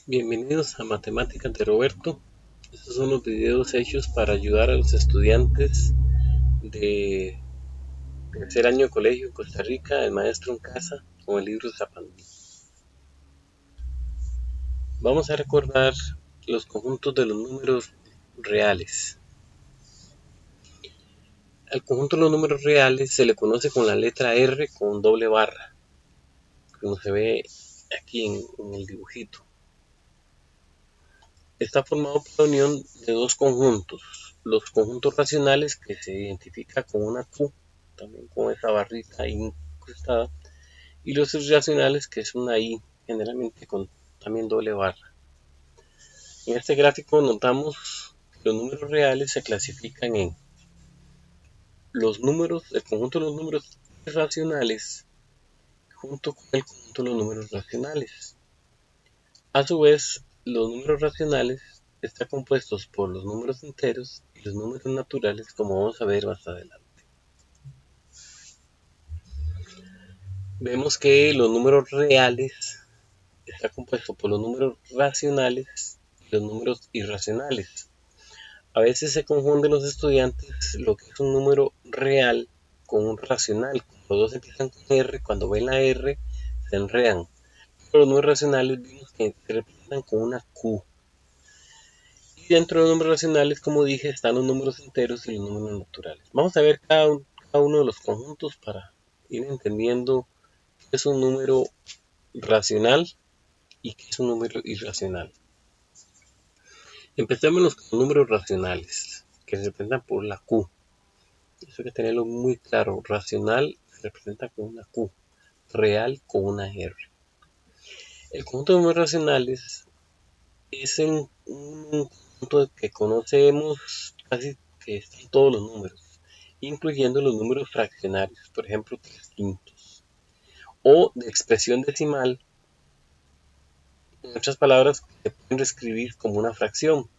Bienvenidos a Matemáticas de Roberto. Estos son los videos hechos para ayudar a los estudiantes de tercer año de colegio en Costa Rica, el maestro en casa, con el libro Zapandí. Vamos a recordar los conjuntos de los números reales. Al conjunto de los números reales se le conoce con la letra R con doble barra, como se ve aquí en el dibujito. Está formado por la unión de dos conjuntos, los conjuntos racionales, que se identifica con una Q, también con esa barrita incrustada, y los irracionales, que es una I, generalmente con también doble barra. En este gráfico notamos que los números reales se clasifican en el conjunto de los números irracionales junto con el conjunto de los números racionales. A su vez, los números racionales están compuestos por los números enteros y los números naturales, como vamos a ver más adelante. Vemos que los números reales están compuestos por los números racionales y los números irracionales. A veces se confunden los estudiantes lo que es un número real con un racional. Como los dos empiezan con R, cuando ven la R se enredan. Pero los números racionales vimos que se representan con una Q. Y dentro de los números racionales, como dije, están los números enteros y los números naturales. Vamos a ver cada uno de los conjuntos para ir entendiendo qué es un número racional y qué es un número irracional. Empecemos con los números racionales, que se representan por la Q. Eso hay que tenerlo muy claro. Racional se representa con una Q, real con una R. El conjunto de números racionales es un conjunto que conocemos casi que están todos los números, incluyendo los números fraccionarios, por ejemplo 3/5, o de expresión decimal. En otras palabras, se pueden reescribir como una fracción.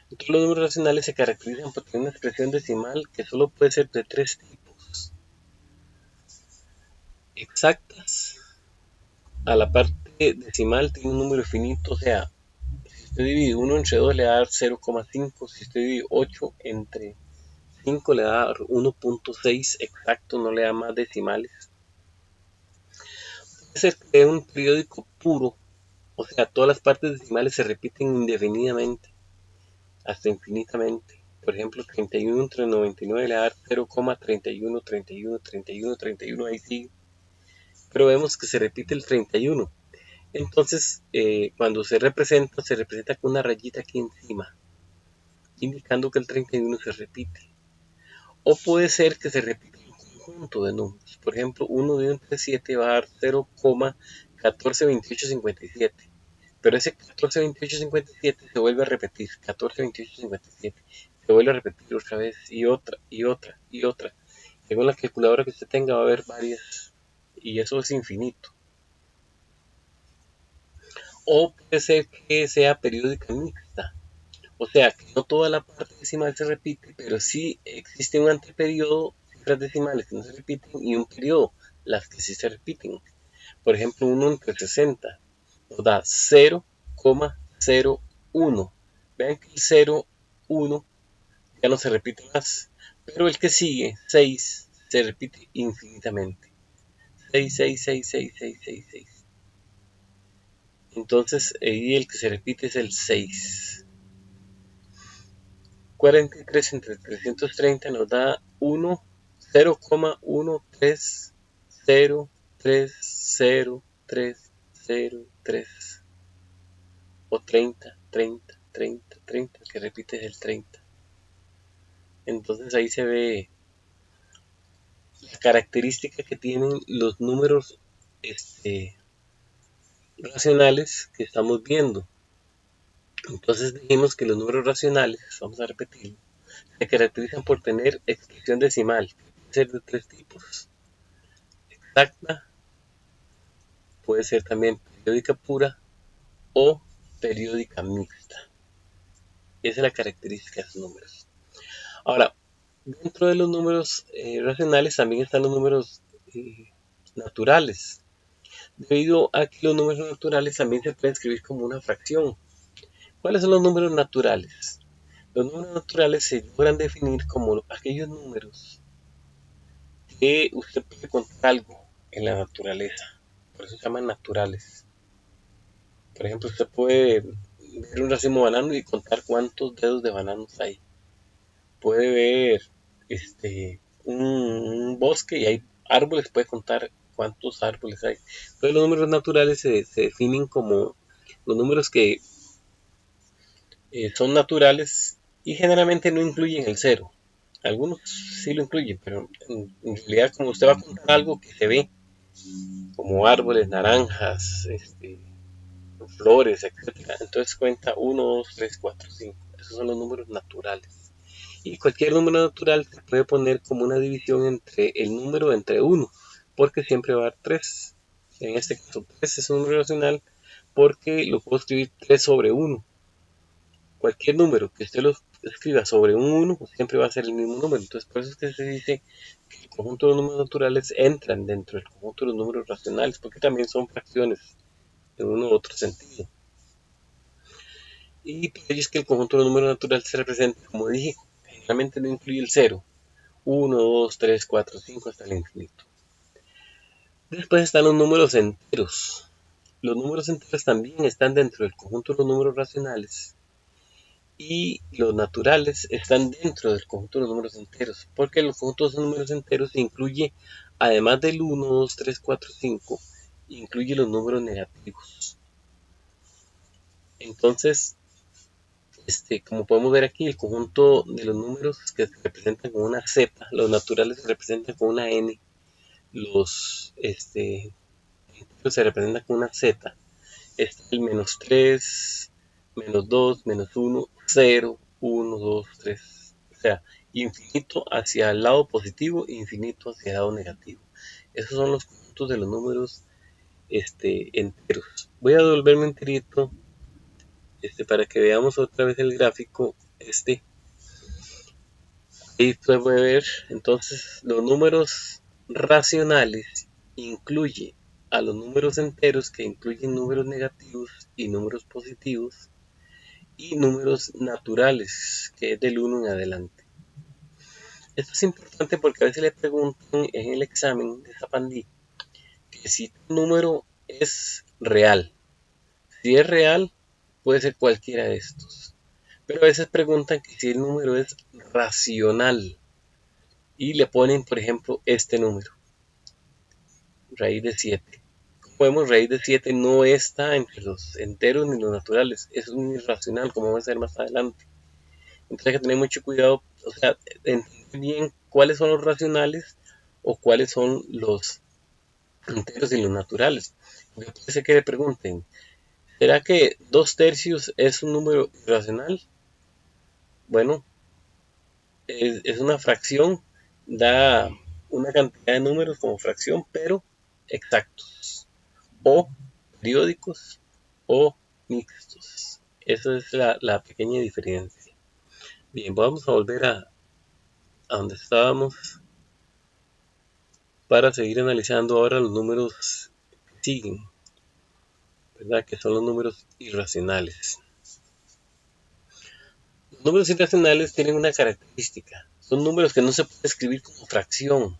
Entonces, los números racionales se caracterizan por tener una expresión decimal que solo puede ser de tres tipos: exactas, a la parte decimal tiene un número finito, o sea, si usted divide 1 entre 2 le va a dar 0,5, si usted divide 8 entre 5 le da 1.6 exacto, no le da más decimales. Puede ser que dé un periódico puro, o sea, todas las partes decimales se repiten indefinidamente, hasta infinitamente. Por ejemplo, 31 entre 99 le va a dar 0,31, 31, 31, 31, ahí sigue. Pero vemos que se repite el 31. Entonces, cuando se representa con una rayita aquí encima, indicando que el 31 se repite. O puede ser que se repita un conjunto de números. Por ejemplo, 1 de entre 7 va a dar 0,142857. Pero ese 142857 se vuelve a repetir. 142857 se vuelve a repetir otra vez, y otra, y otra, y otra. Según la calculadora que usted tenga, va a haber varias. Y eso es infinito. O puede ser que sea periódica mixta. O sea, que no toda la parte decimal se repite, pero sí existe un anteperiodo, cifras decimales que no se repiten, y un periodo, las que sí se repiten. Por ejemplo, 1 entre 60 nos da 0,01. Vean que el 0,1 ya no se repite más, pero el que sigue, 6, se repite infinitamente. 6, 6, 6, 6, 6, 6, 6. Entonces, ahí el que se repite es el 6. 43 entre 330 nos da 0,13030303. O 30, 30, 30, 30, que repite es el 30. Entonces ahí se ve la característica que tienen los números racionales que estamos viendo. Entonces dijimos que los números racionales, vamos a repetirlo, se caracterizan por tener expresión decimal, que puede ser de tres tipos: exacta, puede ser también periódica pura o periódica mixta. Esa es la característica de los números. Ahora, dentro de los números racionales también están los números naturales. debido a que los números naturales también se pueden escribir como una fracción. ¿Cuáles son los números naturales? Los números naturales se logran definir como aquellos números que usted puede contar algo en la naturaleza. Por eso se llaman naturales. Por ejemplo, usted puede ver un racimo de banano y contar cuántos dedos de bananos hay. Puede ver un bosque y hay árboles, puede contar cuántos árboles hay. Entonces los números naturales se definen como los números que son naturales y generalmente no incluyen el cero. Algunos sí lo incluyen, pero en realidad como usted va a contar algo que se ve, como árboles, naranjas, flores, etcétera, entonces cuenta 1, 2, 3, 4, 5. Esos son los números naturales. Y cualquier número natural se puede poner como una división entre el número entre 1, porque siempre va a dar 3. En este caso 3 es un número racional porque lo puedo escribir 3 sobre 1. Cualquier número que usted lo escriba sobre un 1 siempre va a ser el mismo número. Entonces por eso es que se dice que el conjunto de los números naturales entran dentro del conjunto de los números racionales, porque también son fracciones en uno u otro sentido. Y por ello es que el conjunto de los números naturales se representa, como dije, generalmente no incluye el 0. 1, 2, 3, 4, 5 hasta el infinito. Después están los números enteros. Los números enteros también están dentro del conjunto de los números racionales. Y los naturales están dentro del conjunto de los números enteros, porque los conjuntos de números enteros incluye, además del 1, 2, 3, 4, 5, incluye los números negativos. Entonces, como podemos ver aquí, el conjunto de los números que se representan con una Z, los naturales se representan con una N, los enteros se representan con una Z, está el menos 3, menos 2, menos 1, 0, 1, 2, 3. O sea, infinito hacia el lado positivo e infinito hacia el lado negativo. Esos son los conjuntos de los números enteros. Voy a devolverme enterito para que veamos otra vez el gráfico. Ahí se puede ver entonces los números racionales incluye a los números enteros, que incluyen números negativos y números positivos, y números naturales, que es del 1 en adelante. Esto es importante porque a veces le preguntan en el examen de Zapandí que si un número es real. Si es real, puede ser cualquiera de estos. Pero a veces preguntan que si el número es racional y le ponen, por ejemplo, este número, raíz de 7. Como vemos, raíz de 7 no está entre los enteros ni los naturales, es un irracional, como vamos a ver más adelante. Entonces hay que tener mucho cuidado, o sea, entender bien cuáles son los racionales o cuáles son los enteros y los naturales. Porque puede ser que le pregunten, ¿será que 2/3 es un número irracional? Bueno, es una fracción, da una cantidad de números como fracción, pero exactos, o periódicos, o mixtos. Esa es la pequeña diferencia. Bien, vamos a volver a donde estábamos para seguir analizando ahora los números que siguen, ¿verdad? Que son los números irracionales. Los números irracionales tienen una característica, son números que no se puede escribir como fracción.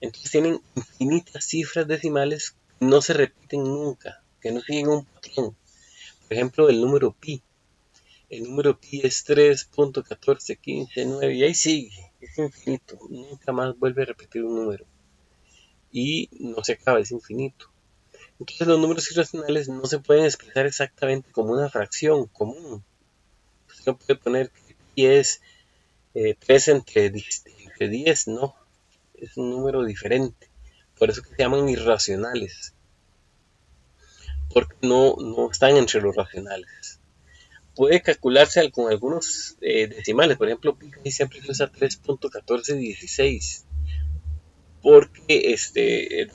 Entonces tienen infinitas cifras decimales que no se repiten nunca, que no siguen un patrón. Por ejemplo, el número pi. El número pi es 3.1415.9 y ahí sigue, es infinito, nunca más vuelve a repetir un número. Y no se acaba, es infinito. Entonces los números irracionales no se pueden expresar exactamente como una fracción común. Usted no puede poner que pi es 3 entre 10, no, es un número diferente. Por eso que se llaman irracionales, porque no están entre los racionales. Puede calcularse con algunos decimales, por ejemplo, pi siempre se usa 3.1416, porque es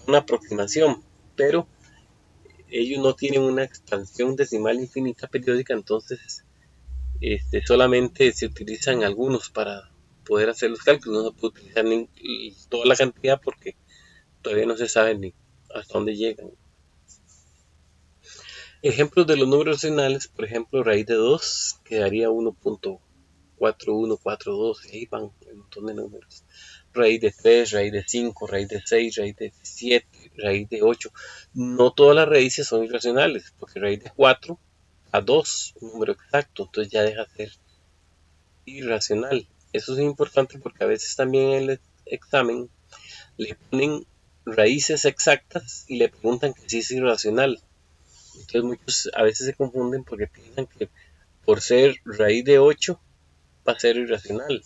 una aproximación, pero ellos no tienen una expansión decimal infinita periódica, entonces solamente se utilizan algunos para poder hacer los cálculos, no se puede utilizar toda la cantidad porque todavía no se sabe ni hasta dónde llegan. Ejemplos de los números racionales, por ejemplo, raíz de 2 quedaría 1.4142, y ahí van un montón de números. Raíz de 3, raíz de 5, raíz de 6, raíz de 7, raíz de 8. No todas las raíces son irracionales, porque raíz de 4 a 2, un número exacto, entonces ya deja de ser irracional. Eso es importante porque a veces también en el examen le ponen raíces exactas y le preguntan que si es irracional. Entonces muchos a veces se confunden porque piensan que por ser raíz de 8 va a ser irracional.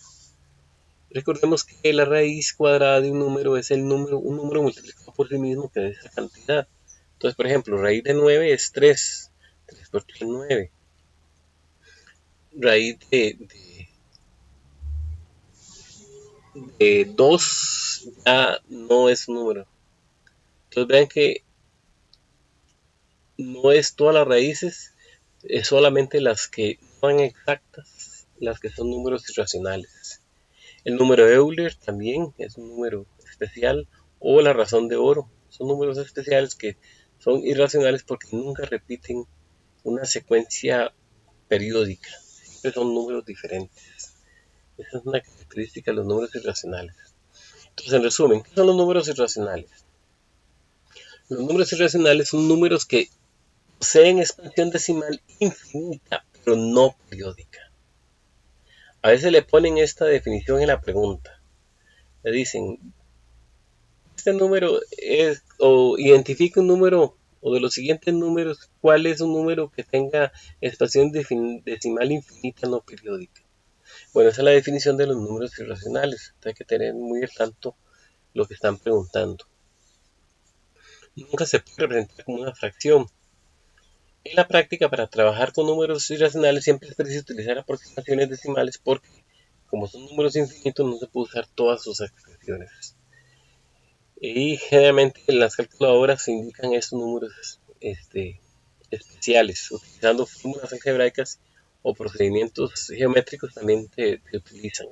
Recordemos que la raíz cuadrada de un número es un número multiplicado por sí mismo, que es esa cantidad. Entonces, por ejemplo, raíz de 9 es 3. 3 por 3 es 9. Raíz de 2 ya no es un número. Entonces vean que no es todas las raíces, es solamente las que no son exactas, las que son números irracionales. El número de Euler también es un número especial, o la razón de oro. Son números especiales que son irracionales porque nunca repiten una secuencia periódica. Siempre son números diferentes. Esa es una característica de los números irracionales. Entonces, en resumen, ¿qué son los números irracionales? Los números irracionales son números que poseen expansión decimal infinita, pero no periódica. A veces le ponen esta definición en la pregunta. Le dicen, este número es, o identifica un número, o de los siguientes números, ¿cuál es un número que tenga expansión decimal infinita no periódica? Bueno, esa es la definición de los números irracionales. Hay que tener muy al tanto lo que están preguntando. Nunca se puede representar como una fracción. En la práctica, para trabajar con números irracionales, siempre es preciso utilizar aproximaciones decimales porque, como son números infinitos, no se puede usar todas sus expresiones. Y generalmente en las calculadoras se indican estos números especiales, utilizando fórmulas algebraicas o procedimientos geométricos también se utilizan.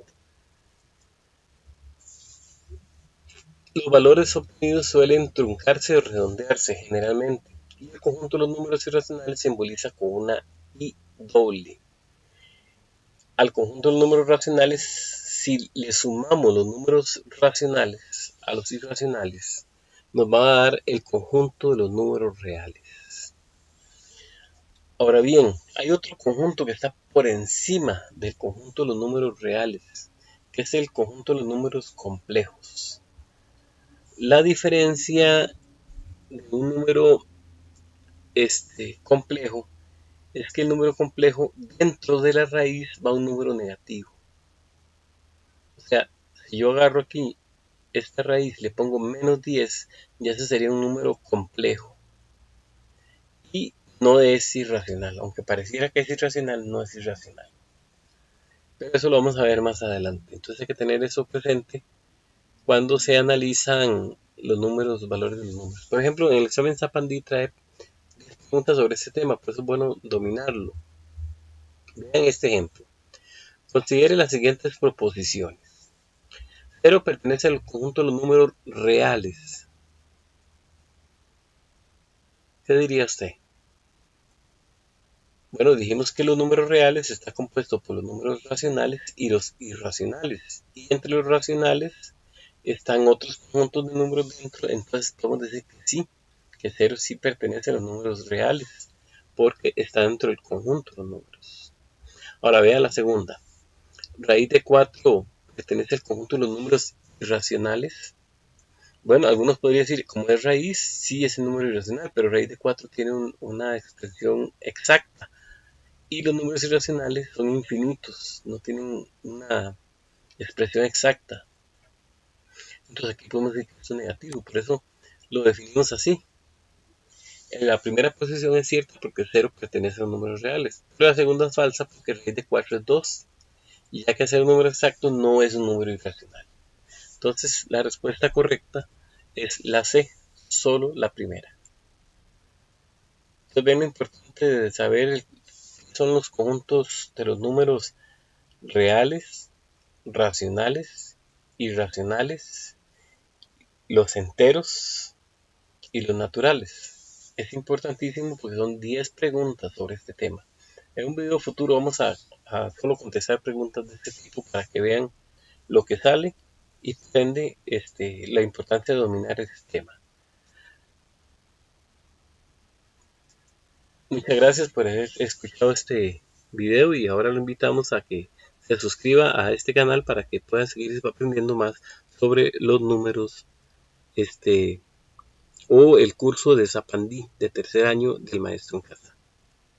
Los valores obtenidos suelen truncarse o redondearse generalmente, y el conjunto de los números irracionales se simboliza con una I doble. Al conjunto de los números racionales, si le sumamos los números racionales a los irracionales, nos va a dar el conjunto de los números reales. Ahora bien, hay otro conjunto que está por encima del conjunto de los números reales, que es el conjunto de los números complejos. La diferencia de un número complejo es que el número complejo dentro de la raíz va un número negativo. O sea, si yo agarro aquí esta raíz, le pongo menos 10, ya ese sería un número complejo. Y no es irracional, aunque pareciera que es irracional, no es irracional. Pero eso lo vamos a ver más adelante. Entonces hay que tener eso presente cuando se analizan los números, los valores de los números. Por ejemplo, en el examen Zapandí trae preguntas sobre este tema, por eso es bueno dominarlo. Vean este ejemplo. Considere las siguientes proposiciones. 0 pertenece al conjunto de los números reales. ¿Qué diría usted? Bueno, dijimos que los números reales está compuesto por los números racionales y los irracionales. Y entre los racionales están otros conjuntos de números dentro. Entonces podemos decir que sí, que 0 sí pertenece a los números reales, porque está dentro del conjunto de los números. Ahora vea la segunda. Raíz de 4 pertenece al conjunto de los números irracionales. Bueno, algunos podrían decir, como es raíz, sí es un número irracional, pero raíz de 4 tiene una expresión exacta. Y los números irracionales son infinitos, no tienen una expresión exacta. Entonces aquí podemos decir que es negativo, por eso lo definimos así. En la primera posición es cierta porque 0 pertenece a los números reales, pero la segunda es falsa porque raíz de 4 es 2, y ya que ser un número exacto no es un número irracional. Entonces la respuesta correcta es la C, solo la primera. Entonces ven lo importante de saber qué son los conjuntos de los números reales, racionales, irracionales, los enteros y los naturales. Es importantísimo porque son 10 preguntas sobre este tema. En un video futuro vamos a solo contestar preguntas de este tipo para que vean lo que sale y depende la importancia de dominar ese tema. Muchas gracias por haber escuchado este video y ahora lo invitamos a que se suscriba a este canal para que pueda seguir aprendiendo más sobre los números o el curso de Zapandí de tercer año del maestro en casa.